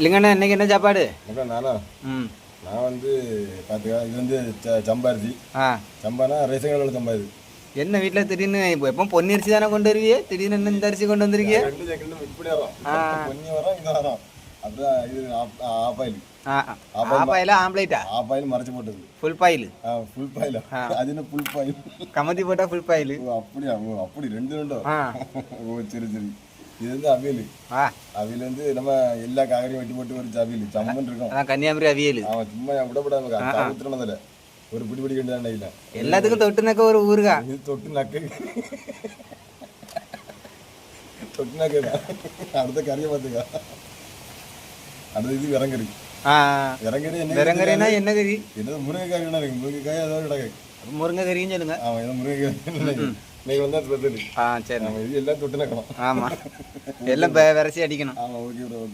இல்லைங்கண்ணா இன்னைக்கு என்ன சாப்பாடு? நானா நான் வந்து பார்த்துக்க இது வந்து சம்பாரிசி சம்பானா ரேஷன் கடையில் சம்பா இது. என்ன வீட்டில் திடீர்னு எப்போ பொன்னரிசி தானே கொண்டு வருவியே, திடீர்னு என்ன இந்த அரிசி கொண்டு வந்திருக்கிய? இப்படி வரோம் பொன்னி வரோம் இங்கே வரோம். அப்படிதான் இது ஆப்பாயில் ஆப்பாயில ஆம்லேட்டா? ஆப்பாயில் மறைச்சு போட்டது ஃபுல் பாயில். ஃபுல் பாயில் அது என்ன ஃபுல் பாயில் கமத்தி போட்டால் ஃபுல் பாயில். அப்படியா? அப்படி ரெண்டு ரெண்டும். ஓ சரி சரி. இது வந்து அவியல். அவியல் வந்து நம்ம எல்லா காய்கறியும் வெட்டி போட்டு ஒரு அவியல் சம்மன் இருக்கும். கன்னியாகுமரி அவியல். அவன் சும்மா விடப்படாம ஊத்துறதில்ல, ஒரு பிடி பிடி கண்டு இல்லை எல்லாத்துக்கும் தொட்டு நக்க ஒரு ஊருகா. இது தொட்டு நக்கு தொட்டு நக்கு அடுத்த கறியை பார்த்துக்கா. அடுத்த இது விறங்கறி. விறங்கறி விறங்கறினா என்ன கறி? என்னது முருங்கைக்காய் இருக்கு. முருங்கைக்காய் ஏதாவது இடக்காய் முருங்கை கறின்னு சொல்லுங்க. ஆமாம் ஏதோ முருங்கைக்காய் நீங்கள் வந்தால் ஸ்பெஷல். சரி இது எல்லாம் தொட்டு நக்கணும். ஆமாம் எல்லாம் விரசி அடிக்கணும். ஆமாம் ஓகே ஓகே.